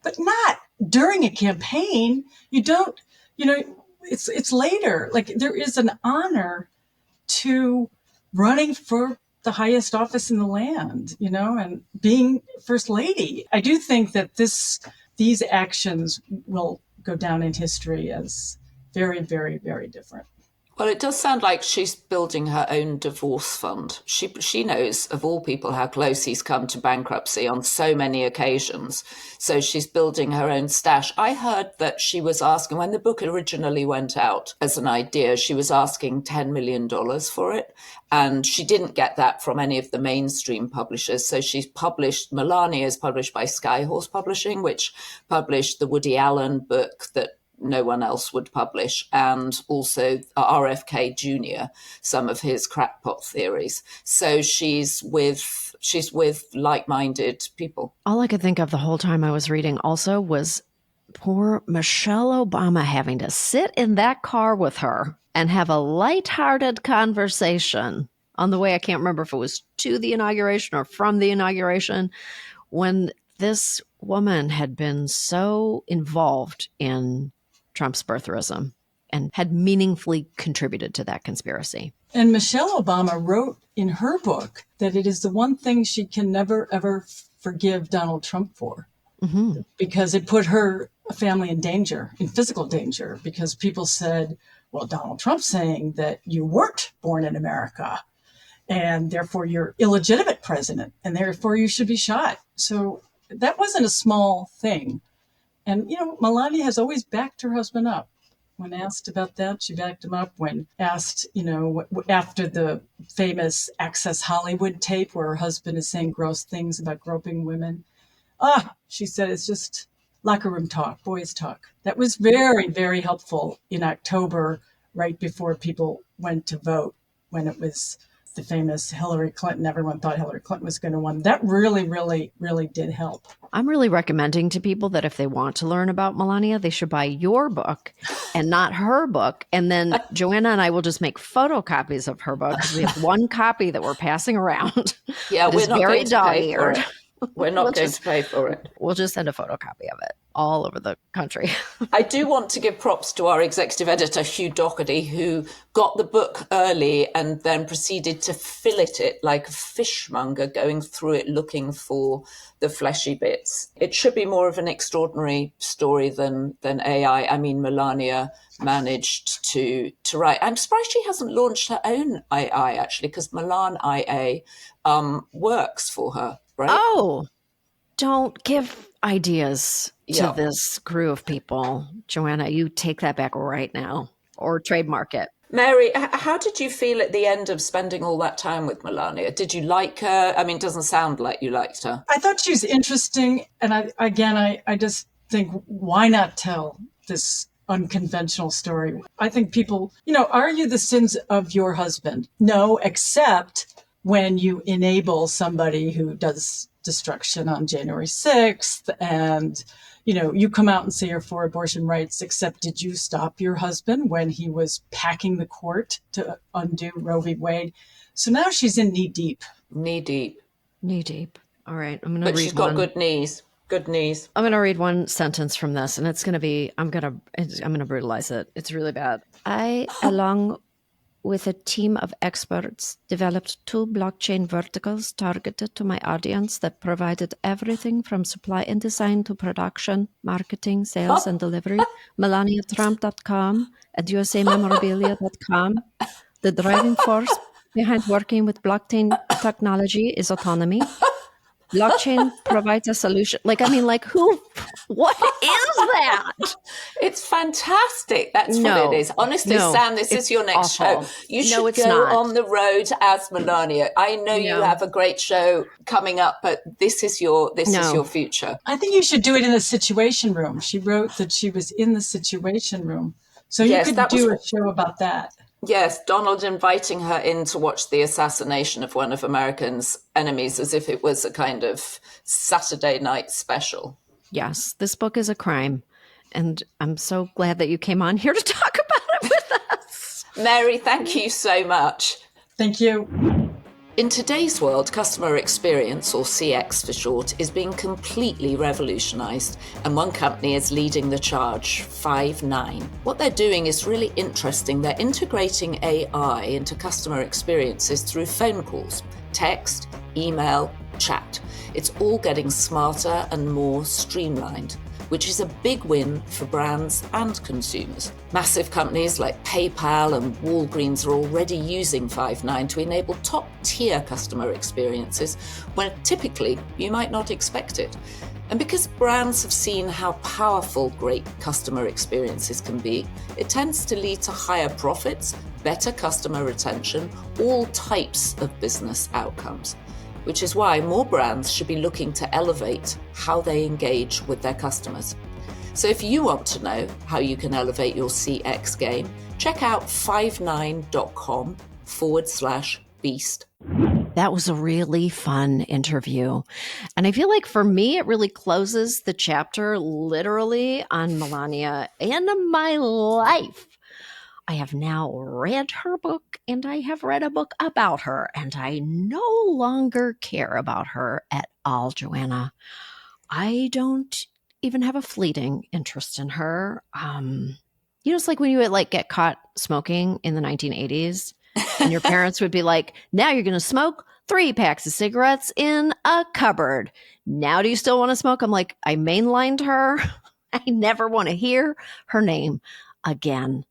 but not during a campaign. You don't, it's later. Like, there is an honor to running for the highest office in the land, and being first lady. I do think that these actions will go down in history as very, very, very different. Well, it does sound like she's building her own divorce fund. She knows, of all people, how close he's come to bankruptcy on so many occasions. So she's building her own stash. I heard that she was asking, when the book originally went out as an idea, she was asking $10 million for it. And she didn't get that from any of the mainstream publishers. So she's published, Melania is published by Skyhorse Publishing, which published the Woody Allen book that no one else would publish, and also RFK Jr., some of his crackpot theories. So she's with like-minded people. All I could think of the whole time I was reading also was poor Michelle Obama having to sit in that car with her and have a lighthearted conversation on the way. I can't remember if it was to the inauguration or from the inauguration, when this woman had been so involved in Trump's birtherism and had meaningfully contributed to that conspiracy. And Michelle Obama wrote in her book that it is the one thing she can never, ever forgive Donald Trump for, because it put her family in danger, in physical danger, because people said, well, Donald Trump's saying that you weren't born in America, and therefore you're illegitimate president, and therefore you should be shot. So that wasn't a small thing. And, Melania has always backed her husband up. When asked about that, she backed him up. When asked, after the famous Access Hollywood tape where her husband is saying gross things about groping women, she said, it's just locker room talk, boys talk. That was very, very helpful in October, right before people went to vote, when it was the famous Hillary Clinton. Everyone thought Hillary Clinton was going to win. That really, really, really did help. I'm really recommending to people that if they want to learn about Melania, they should buy your book and not her book. And then Joanna and I will just make photocopies of her book because we have one copy that we're passing around. Yeah, we're not going to pay for it. We're not going to pay for it. We'll just send a photocopy of it all over the country. I do want to give props to our executive editor, Hugh Doherty, who got the book early and then proceeded to fillet it like a fishmonger, going through it looking for the fleshy bits. It should be more of an extraordinary story than AI. I mean, Melania managed to write. I'm surprised she hasn't launched her own AI, actually, because Milan IA works for her. Right? Oh, don't give ideas to this crew of people. Joanna, you take that back right now or trademark it. Mary, how did you feel at the end of spending all that time with Melania? Did you like her? I mean, it doesn't sound like you liked her. I thought she was interesting. And I just think, why not tell this unconventional story? I think people, are you the sins of your husband? No, except when you enable somebody who does destruction on January 6th and, you come out and say you're for abortion rights, except did you stop your husband when he was packing the court to undo Roe v. Wade? So now she's in knee deep. Knee deep. Knee deep. All right. I'm going to read she's got good knees. Good knees. I'm going to read one sentence from this, and it's going to be, I'm going to brutalize it. It's really bad. I, along with a team of experts, developed 2 blockchain verticals targeted to my audience that provided everything from supply and design to production, marketing, sales, and delivery. MelaniaTrump.com and USAMemorabilia.com. The driving force behind working with blockchain technology is autonomy. Blockchain provides a solution. What is that? It's fantastic. That's what it is. Honestly, Sam, this is your next awful. show. You should go on the road as Melania. I know you have a great show coming up, but this is your future. I think you should do it in the Situation Room. She wrote that she was in the Situation Room. So you could do a show about that. Yes, Donald inviting her in to watch the assassination of one of America's enemies as if it was a kind of Saturday night special. Yes, this book is a crime. And I'm so glad that you came on here to talk about it with us. Mary, thank you so much. Thank you. In today's world, customer experience, or CX for short, is being completely revolutionized, and one company is leading the charge, Five9. What they're doing is really interesting. They're integrating AI into customer experiences through phone calls, text, email, chat. It's all getting smarter and more streamlined, which is a big win for brands and consumers. Massive companies like PayPal and Walgreens are already using Five9 to enable top-tier customer experiences when typically you might not expect it. And because brands have seen how powerful great customer experiences can be, it tends to lead to higher profits, better customer retention, all types of business outcomes. Which is why more brands should be looking to elevate how they engage with their customers. So if you want to know how you can elevate your CX game, check out five9.com/beast. That was a really fun interview. And I feel like for me, it really closes the chapter literally on Melania and my life. I have now read her book and I have read a book about her, and I no longer care about her at all, Joanna. I don't even have a fleeting interest in her. It's like when you would get caught smoking in the 1980s and your parents would be like, now you're going to smoke 3 packs of cigarettes in a cupboard. Now do you still want to smoke? I'm like, I mainlined her. I never want to hear her name again.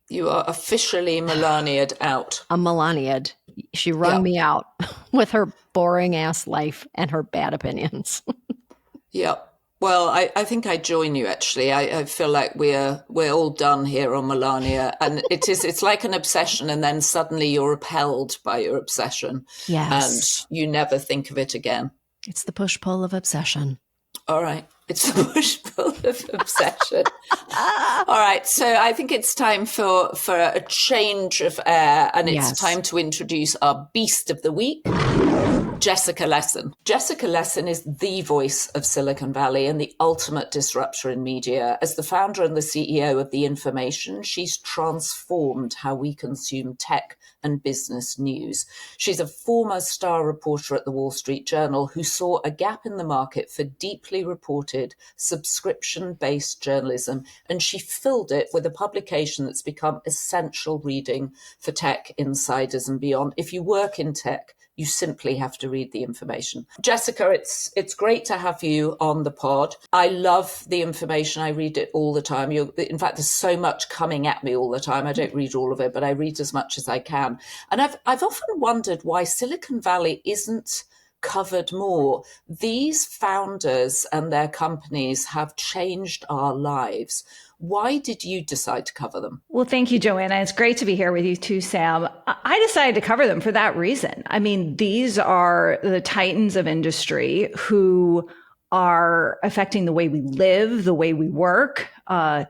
You are officially Melania'd out. A Melania'd. She wrung me out with her boring ass life and her bad opinions. Yeah. Well, I think I join you, actually. I feel like we're all done here on Melania. And it's like an obsession, and then suddenly you're repelled by your obsession. Yes. And you never think of it again. It's the push-pull of obsession. All right. It's a push pull of obsession. All right, so I think it's time for a change of air, and it's time to introduce our beast of the week, Jessica Lessin. Jessica Lessin is the voice of Silicon Valley and the ultimate disruptor in media. As the founder and the CEO of The Information, she's transformed how we consume tech and business news. She's a former star reporter at the Wall Street Journal who saw a gap in the market for deeply reported, subscription-based journalism, and she filled it with a publication that's become essential reading for tech insiders and beyond. If you work in tech, you simply have to read The Information. Jessica, it's great to have you on the pod. I love The Information. I read it all the time. In fact, there's so much coming at me all the time. I don't read all of it, but I read as much as I can. And I've often wondered why Silicon Valley isn't covered more. These founders and their companies have changed our lives. Why did you decide to cover them? Well, thank you, Joanna. It's great to be here with you too, Sam. I decided to cover them for that reason. I mean, these are the titans of industry who are affecting the way we live, the way we work,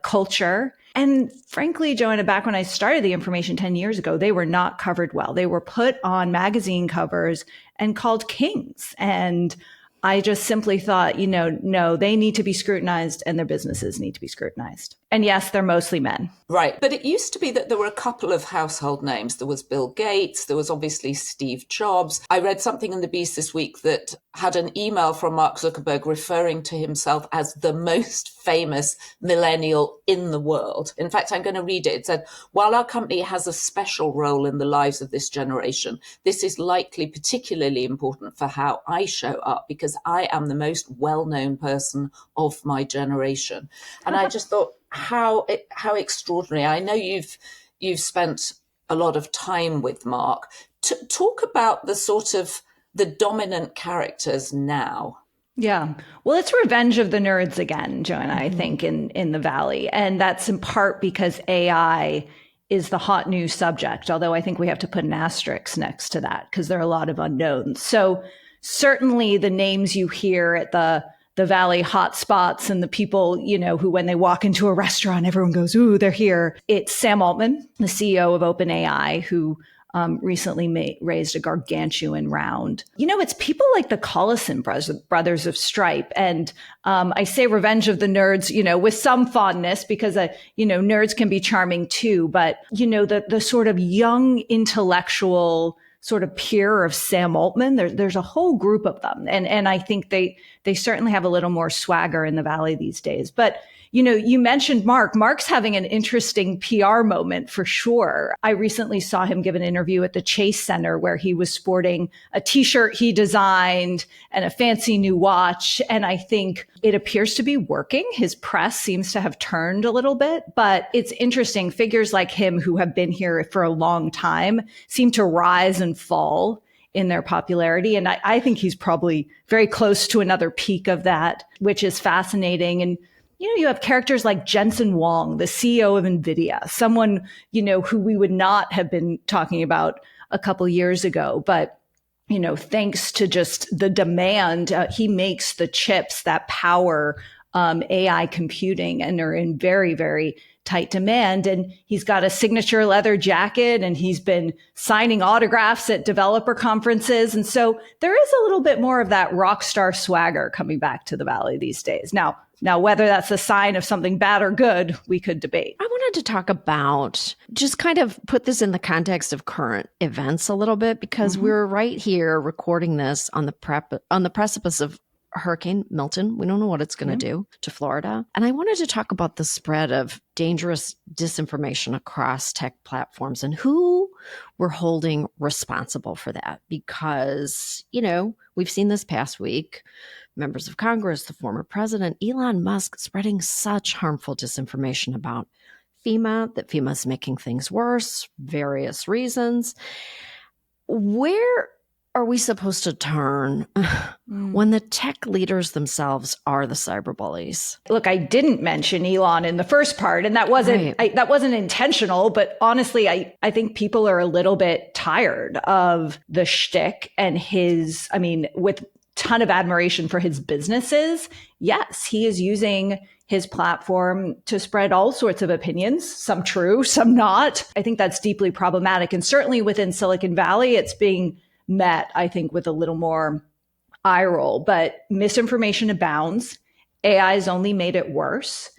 culture. And frankly, Joanna, back when I started The Information 10 years ago, they were not covered well. They were put on magazine covers and called kings. And I just simply thought, no, they need to be scrutinized and their businesses need to be scrutinized. And yes, they're mostly men. Right. But it used to be that there were a couple of household names. There was Bill Gates. There was obviously Steve Jobs. I read something in the Beast this week that had an email from Mark Zuckerberg referring to himself as the most famous millennial in the world. In fact, I'm going to read it. It said, while our company has a special role in the lives of this generation, this is likely particularly important for how I show up because I am the most well-known person of my generation. And I just thought, how extraordinary. I know you've spent a lot of time with Mark. Talk about the dominant characters now. Yeah. Well, it's revenge of the nerds again, Joanna, I think, in the Valley. And that's in part because AI is the hot new subject, although I think we have to put an asterisk next to that because there are a lot of unknowns. So certainly the names you hear at the Valley hotspots and the people, who when they walk into a restaurant, everyone goes, ooh, they're here. It's Sam Altman, the CEO of OpenAI, who recently raised a gargantuan round. It's people like the Collison brothers of Stripe. And I say revenge of the nerds, with some fondness because, nerds can be charming too. But, the sort of young intellectual sort of peer of Sam Altman. There's a whole group of them. And I think they certainly have a little more swagger in the Valley these days. But, you mentioned Mark. Mark's having an interesting PR moment for sure. I recently saw him give an interview at the Chase Center where he was sporting a t-shirt he designed and a fancy new watch. And I think it appears to be working. His press seems to have turned a little bit, but it's interesting. Figures like him who have been here for a long time seem to rise and fall in their popularity. And I think he's probably very close to another peak of that, which is fascinating. And you have characters like Jensen Huang, the CEO of NVIDIA, someone, who we would not have been talking about a couple years ago. But, thanks to just the demand, he makes the chips that power AI computing and are in very, very tight demand. And he's got a signature leather jacket and he's been signing autographs at developer conferences. And so there is a little bit more of that rock star swagger coming back to the Valley these days. Now, whether that's a sign of something bad or good, we could debate. I wanted to talk about, just kind of put this in the context of current events a little bit, because we're right here recording this on the precipice of Hurricane Milton. We don't know what it's going to do to Florida. And I wanted to talk about the spread of dangerous disinformation across tech platforms and who we're holding responsible for that. Because, we've seen this past week, members of Congress, the former president, Elon Musk, spreading such harmful disinformation about FEMA, that FEMA is making things worse, various reasons. Where are we supposed to turn when the tech leaders themselves are the cyber bullies? Look, I didn't mention Elon in the first part, and that wasn't that wasn't intentional. But honestly, I think people are a little bit tired of the shtick and his. With ton of admiration for his businesses, yes, he is using his platform to spread all sorts of opinions, some true, some not. I think that's deeply problematic. And certainly within Silicon Valley, it's being met, I think, with a little more eye roll. But misinformation abounds. AI has only made it worse.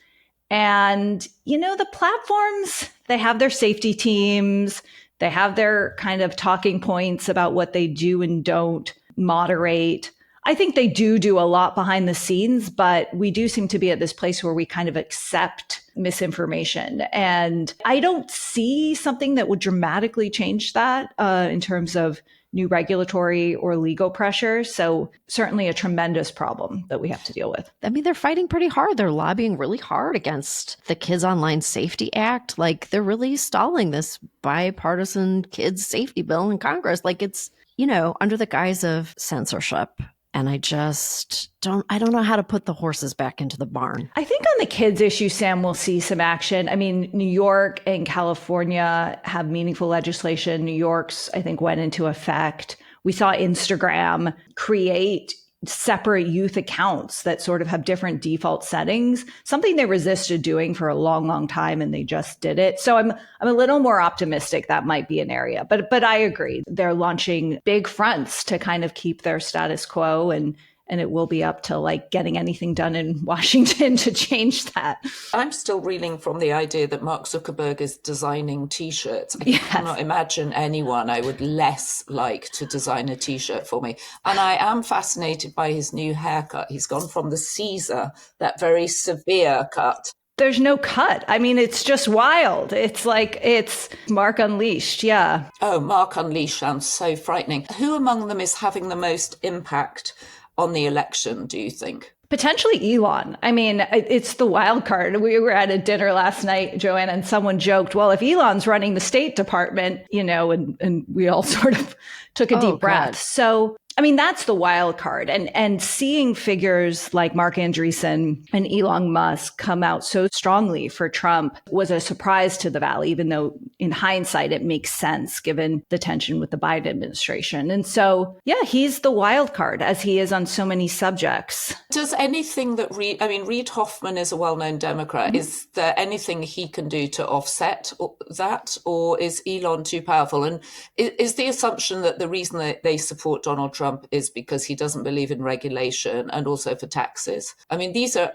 And, the platforms, they have their safety teams. They have their kind of talking points about what they do and don't moderate. I think they do a lot behind the scenes, but we do seem to be at this place where we kind of accept misinformation. And I don't see something that would dramatically change that in terms of new regulatory or legal pressure. So certainly a tremendous problem that we have to deal with. I mean, they're fighting pretty hard. They're lobbying really hard against the Kids Online Safety Act. Like, they're really stalling this bipartisan kids safety bill in Congress. Like, it's, under the guise of censorship. And I don't know how to put the horses back into the barn. I think on the kids issue, Sam, we'll see some action. I mean, New York and California have meaningful legislation. New York's, I think, went into effect. We saw Instagram create separate youth accounts that sort of have different default settings, something they resisted doing for a long, long time, and they just did it. So I'm a little more optimistic that might be an area. But I agree. They're launching big fronts to kind of keep their status quo, and it will be up to like getting anything done in Washington to change that. I'm still reeling from the idea that Mark Zuckerberg is designing T-shirts. I cannot imagine anyone I would less like to design a T-shirt for me. And I am fascinated by his new haircut. He's gone from the Caesar, that very severe cut. There's no cut. I mean, it's just wild. It's like, it's Mark Unleashed. Yeah. Oh, Mark Unleashed sounds so frightening. Who among them is having the most impact on the election, do you think? Potentially Elon. I mean, it's the wild card. We were at a dinner last night, Joanna, and someone joked, well, if Elon's running the State Department, and we all sort of took a deep breath. God. So, I mean, that's the wild card. And seeing figures like Mark Andreessen and Elon Musk come out so strongly for Trump was a surprise to the Valley, even though in hindsight, it makes sense given the tension with the Biden administration. And so, yeah, he's the wild card, as he is on so many subjects. Does anything that Reid Hoffman is a well-known Democrat. Mm-hmm. Is there anything he can do to offset that, or is Elon too powerful? And is the assumption that the reason that they support Donald Trump is because he doesn't believe in regulation and also for taxes? I mean, these are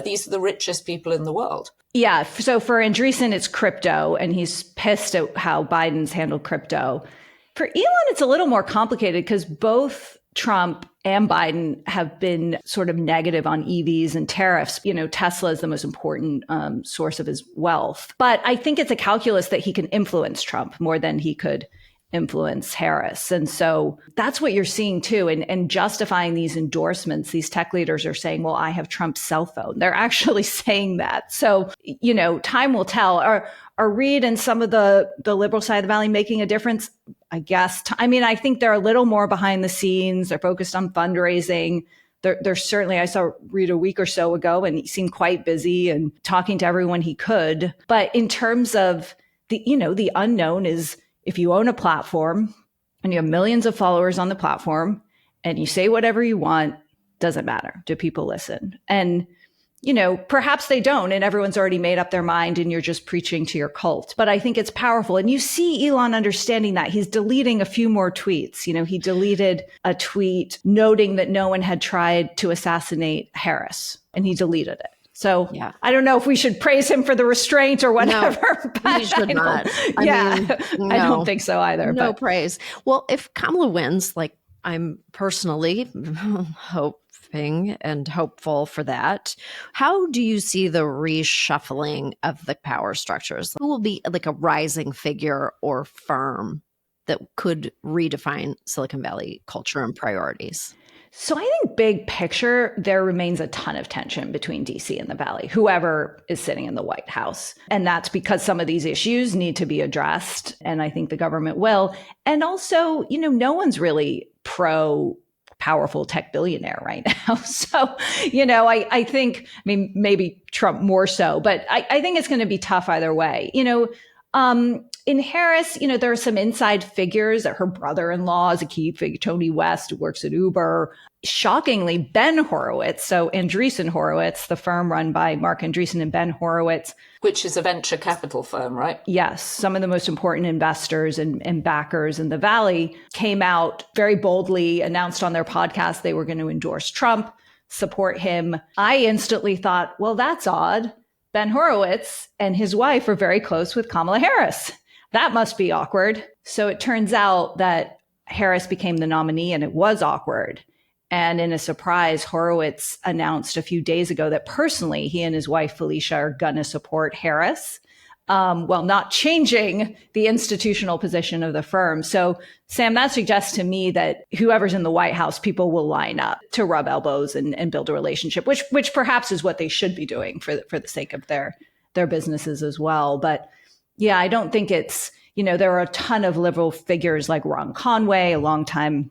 these are the richest people in the world. Yeah. So for Andreessen, it's crypto, and he's pissed at how Biden's handled crypto. For Elon, it's a little more complicated because both Trump and Biden have been sort of negative on EVs and tariffs. Tesla is the most important source of his wealth. But I think it's a calculus that he can influence Trump more than he could influence Harris. And so that's what you're seeing too. And justifying these endorsements, these tech leaders are saying, well, I have Trump's cell phone. They're actually saying that. So, time will tell. Are Reid and some of the liberal side of the Valley making a difference? I guess. I think they're a little more behind the scenes. They're focused on fundraising. They're certainly, I saw Reid a week or so ago, and he seemed quite busy and talking to everyone he could. But in terms of the unknown is, if you own a platform and you have millions of followers on the platform and you say whatever you want, doesn't matter. Do people listen? And, perhaps they don't, and everyone's already made up their mind and you're just preaching to your cult. But I think it's powerful. And you see Elon understanding that. He's deleting a few more tweets. He deleted a tweet noting that no one had tried to assassinate Harris, and he deleted it. So yeah. I don't know if we should praise him for the restraint or whatever. No, but he should not. I don't think so either. No praise. Well, if Kamala wins, like I'm personally hoping and hopeful for that, how do you see the reshuffling of the power structures? Who will be like a rising figure or firm that could redefine Silicon Valley culture and priorities? So I think big picture, there remains a ton of tension between DC and the Valley, whoever is sitting in the White House. And that's because some of these issues need to be addressed. And I think the government will. And also, no one's really pro powerful tech billionaire right now. So, I think, maybe Trump more so, but I think it's going to be tough either way. In Harris, there are some inside figures that her brother-in-law is a key figure, Tony West, who works at Uber. Shockingly, Ben Horowitz, so Andreessen Horowitz, the firm run by Mark Andreessen and Ben Horowitz. Which is a venture capital firm, right? Yes. Some of the most important investors and backers in the Valley came out very boldly, announced on their podcast they were going to endorse Trump, support him. I instantly thought, well, that's odd. Ben Horowitz and his wife are very close with Kamala Harris. That must be awkward. So it turns out that Harris became the nominee, and it was awkward. And in a surprise, Horowitz announced a few days ago that personally, he and his wife, Felicia, are going to support Harris, while not changing the institutional position of the firm. So, Sam, that suggests to me that whoever's in the White House, people will line up to rub elbows and build a relationship, which perhaps is what they should be doing for the sake of their businesses as well. But yeah, I don't think it's, there are a ton of liberal figures like Ron Conway, a longtime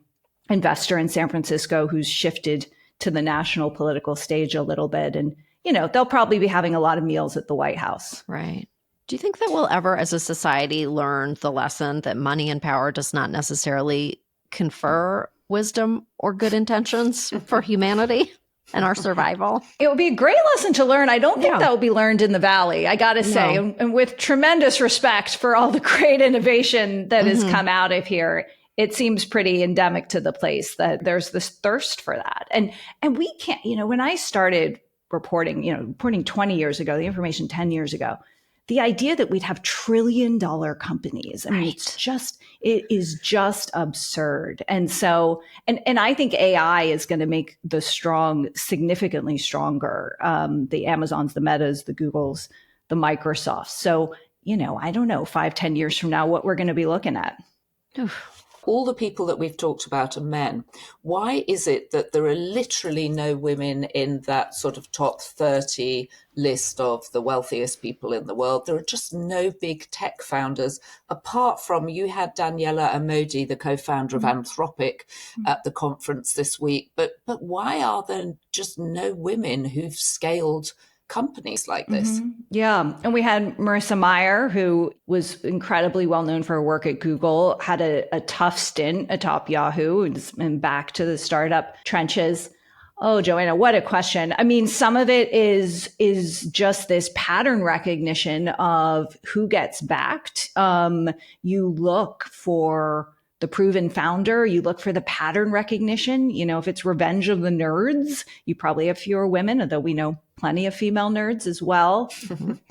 investor in San Francisco who's shifted to the national political stage a little bit. And, they'll probably be having a lot of meals at the White House. Right. Do you think that we'll ever, as a society, learn the lesson that money and power does not necessarily confer wisdom or good intentions for humanity and our survival? It would be a great lesson to learn. I don't think that will be learned in the Valley, I got to say, and with tremendous respect for all the great innovation that has come out of here. It seems pretty endemic to the place that there's this thirst for that. And we can't, when I started reporting 20 years ago, the information 10 years ago, the idea that we'd have $1 trillion companies, I mean, it is just absurd. And so, and I think AI is going to make the strong significantly stronger, the Amazons, the Metas, the Googles, the Microsofts. So, I don't know, 5-10 years from now, what we're going to be looking at. All the people that we've talked about are men. Why is it that there are literally no women in that sort of top 30 list of the wealthiest people in the world? There are just no big tech founders, apart from you had Daniela Amodi, the co-founder of Anthropic, at the conference this week. But why are there just no women who've scaled companies like this? Yeah. And we had Marissa Mayer, who was incredibly well known for her work at Google, had a tough stint atop Yahoo and back to the startup trenches. Oh, Joanna, what a question. I mean, some of it is just this pattern recognition of who gets backed. You look for the proven founder, you look for the pattern recognition. If it's Revenge of the Nerds, you probably have fewer women, although we know plenty of female nerds as well.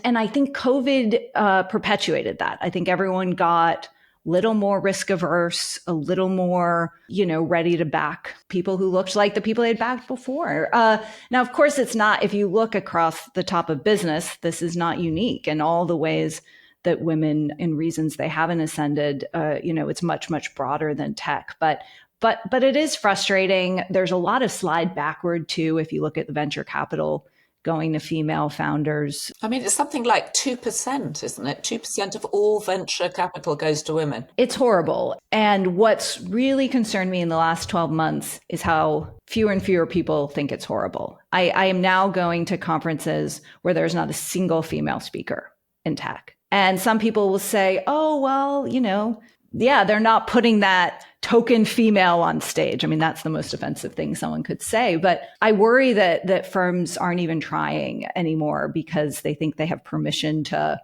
And I think COVID perpetuated that. I think everyone got a little more risk averse, a little more, ready to back people who looked like the people they'd backed before. Now, of course, it's not, if you look across the top of business, this is not unique in all the ways that women, in reasons they haven't ascended, it's much, much broader than tech. But it is frustrating. There's a lot of slide backward too, if you look at the venture capital going to female founders. I mean, it's something like 2%, isn't it? 2% of all venture capital goes to women. It's horrible. And what's really concerned me in the last 12 months is how fewer and fewer people think it's horrible. I am now going to conferences where there's not a single female speaker in tech. And some people will say, oh, well, they're not putting that token female on stage. I mean, that's the most offensive thing someone could say. But I worry that firms aren't even trying anymore because they think they have permission to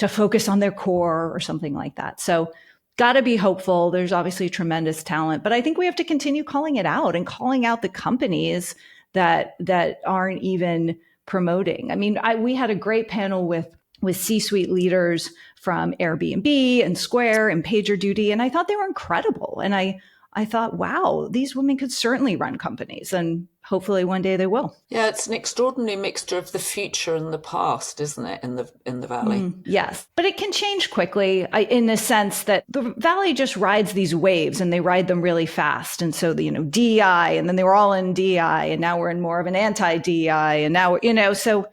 focus on their core or something like that. So got to be hopeful. There's obviously tremendous talent, but I think we have to continue calling it out and calling out the companies that aren't even promoting. I mean, we had a great panel with C-suite leaders from Airbnb and Square and PagerDuty, and I thought they were incredible. And I thought, wow, these women could certainly run companies, and hopefully one day they will. Yeah, it's an extraordinary mixture of the future and the past, isn't it, in the Valley? Yes, but it can change quickly in the sense that the Valley just rides these waves, and they ride them really fast. And so, DEI, and then they were all in DEI, and now we're in more of an anti-DEI, and now, so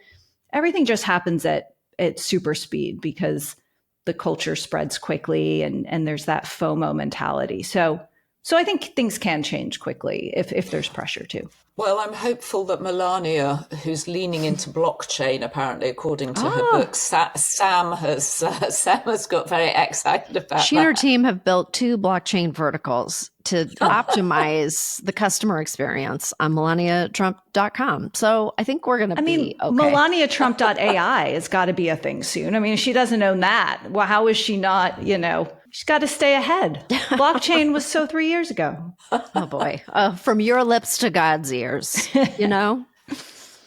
everything just happens at super speed because the culture spreads quickly and there's that FOMO mentality. So So I think things can change quickly if there's pressure too. Well, I'm hopeful that Melania, who's leaning into blockchain, apparently, according to her book, Sam has got very excited about She and her team have built 2 blockchain verticals to optimize the customer experience on melaniatrump.com. So I think we're going to be okay. MelaniaTrump.ai has got to be a thing soon. I mean, if she doesn't own that, well, how is she not, she's got to stay ahead. Blockchain was so 3 years ago. Oh boy. From your lips to God's ears,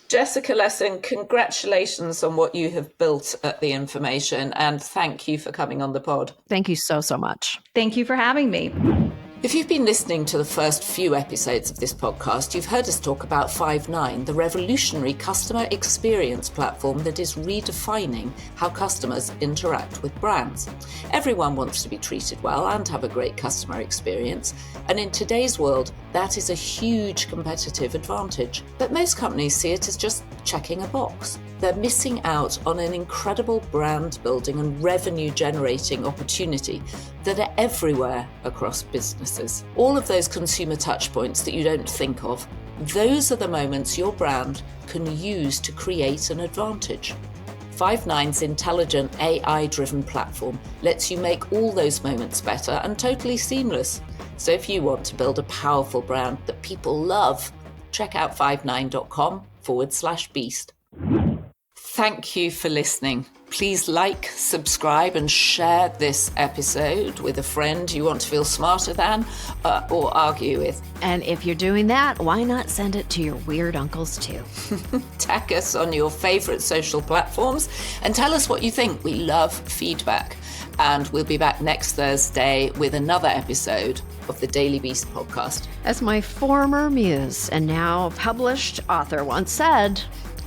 Jessica Lessin, congratulations on what you have built at The Information, and thank you for coming on the pod. Thank you so, so much. Thank you for having me. If you've been listening to the first few episodes of this podcast, you've heard us talk about Five9, the revolutionary customer experience platform that is redefining how customers interact with brands. Everyone wants to be treated well and have a great customer experience, and in today's world, that is a huge competitive advantage. But most companies see it as just checking a box. They're missing out on an incredible brand building and revenue generating opportunity that are everywhere across businesses. All of those consumer touch points that you don't think of, those are the moments your brand can use to create an advantage. Five9's intelligent AI-driven platform lets you make all those moments better and totally seamless. So if you want to build a powerful brand that people love, check out five9.com/beast. Thank you for listening. Please like, subscribe, and share this episode with a friend you want to feel smarter than or argue with. And if you're doing that, why not send it to your weird uncles too? Tag us on your favorite social platforms and tell us what you think. We love feedback. And we'll be back next Thursday with another episode of the Daily Beast podcast. As my former muse and now published author once said,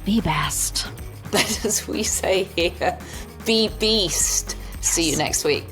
be best. But as we say here, be beast. See you next week.